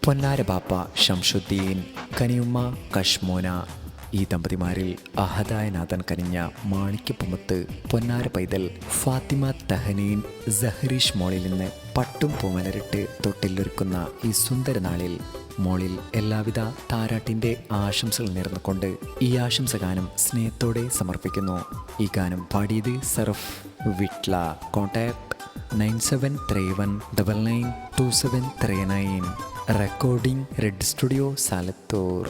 പൊന്നാര ബാപ്പ ഷംസുദ്ദീൻ, കനിയുമ്മ കഷ്മോന. ഈ ദമ്പതിമാരിൽ അഹദായ നാഥൻ കനിഞ്ഞ മാണിക്യപ്പുമത്ത് പൊന്നാര പൈതൽ ഫാത്തിമ തഹനീൻ സഹരീഷ് മോളിൽ നിന്ന് പട്ടും പൂമലരിട്ട് തൊട്ടിലൊരുക്കുന്ന ഈ സുന്ദര നാളിൽ മോളിൽ എല്ലാവിധ താരാട്ടിൻ്റെ ആശംസകൾ നേർന്നുകൊണ്ട് ഈ ആശംസഗാനം സ്നേഹത്തോടെ സമർപ്പിക്കുന്നു. ഈ ഗാനം പാടിയത് Sarf Vitla. Contact 9731992739. Recording red studio Salathur.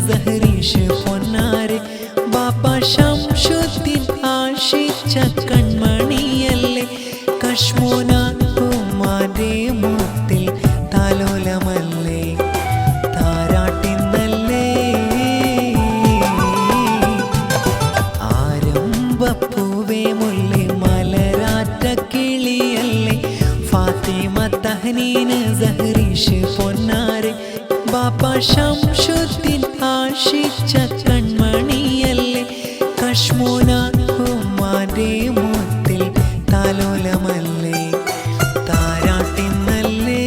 Saharish പൊന്നാരെ ബാപ്പ ഷംസുദ്ദീൻ ആശിച്ച കൺമണിയല്ലേ. കശ്മോന ഉമ്മാന്റെ മുത്തിൽ താലോലമല്ലേ, താരാട്ടിന്നല്ലേ. ആരംഭപ്പൂവേ മുല്ലേ മലരാറ്റ കിളിയല്ലേ. ഫാത്തിമ തഹനീന് സഹരീഷ് പൊന്നാരെ ബാപ്പ ഷംസുദ്ദീൻ ആശിച്ച കൺമണിയല്ലേ. കശ്മോന ഉമ്മാന്റെ മുത്തിൽ താലോലമല്ലേ, താരാട്ടിന്നല്ലേ.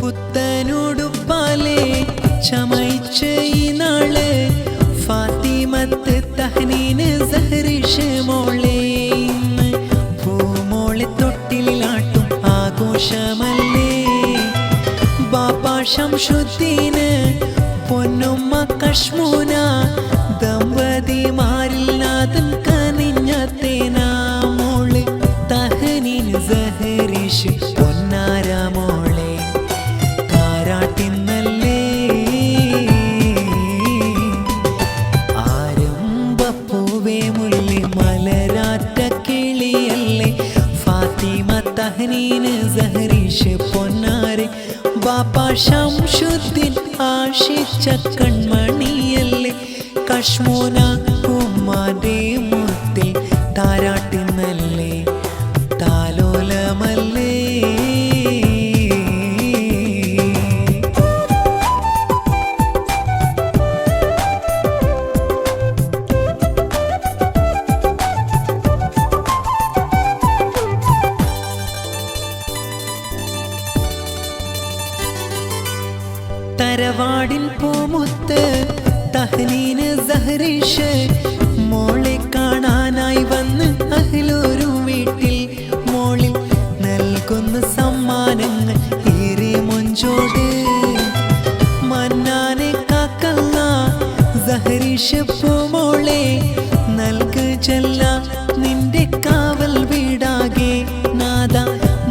പുത്തനുടുപ്പാലേ ചമയിച്ച ഈ നാള് ഫാത്തിമത്ത് തഹനീന് സഹരീഷ് മോളെ. ഇന്ന് പൂമോളെ തൊട്ടിലാട്ടും ആഘോഷമല്ലേ. ബാപ്പ ഷംസുദ്ദീന് പൊന്നുമ്മ കശ്മോന ദമ്പതിമാരിൽ നാഥൻ കനിഞ്ഞ തേനാ മോള്. തഹനീന് സഹരീഷ് പൊന്നാര മോളെ, താരാട്ടിന്നല്ലേ. ആരംഭപ്പൂവേ മുല്ലേ മലരാറ്റ കിളിയല്ലേ. ഫാത്തിമ തഹനീന് സഹരീഷ് പൊന്നാരെ ബാപ്പ ഷംസുദ്ദീൻ ആശിച്ച കൺമണിയല്ലേ. കശ്മോന ഉമ്മാന്റെ മുത്തിൽ താരാട്ടിന്നല്ലേ, താലോലമല്ലേ. തറവാടിൻ പൂമുത്ത് തഹനീന് സഹരീഷ് മോളെ കാണാനായി വന്ന് അഹ്ലൊരു വീട്ടിൽ. മോളിൽ നൽകുന്ന സമ്മാനങ്ങൾ ഏറെ മൊഞ്ചോട്. മന്നാനെ കാക്കല്ല സഹരീഷ് പൂമോളെ, നൽകു ചെല്ല നിന്റെ കാവൽ വീടാകെ. നാദ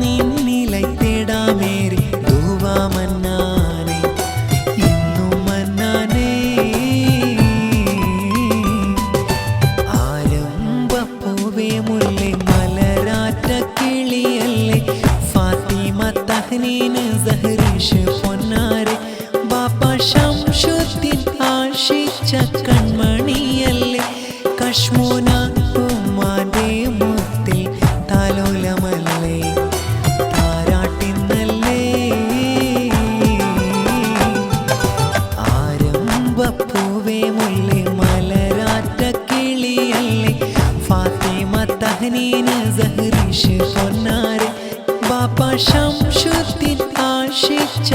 നിന്നിലായി തേടാമേറി ദുവാ മന്നാനെ, ഇന്നും മന്നാനെ. ആരംഭപ്പൂവേ മുല്ലേ മലരാറ്റ കിളിയല്ലേ. ഫാത്തിമ തഹനീന് സഹരീഷ് പൊന്നാരെ ബാപ്പ ഷംസുദ്ദീൻ ആശിച്ച കൺമണിയല്ലേ. കശ്മോന ഉമ്മാന്റെ മുത്തിൽ താലോലമല്ലേ, താരാട്ടിന്നല്ലേ. ആരംഭപ്പൂവേ മുല്ലേ മലരാറ്റ കിളിയല്ലേ. ഫാത്തിമ തഹനീന് സഹരീഷ് പൊന്നാരെ ബാപ്പ ഷംസുദ്ദീൻ ആശിച്ച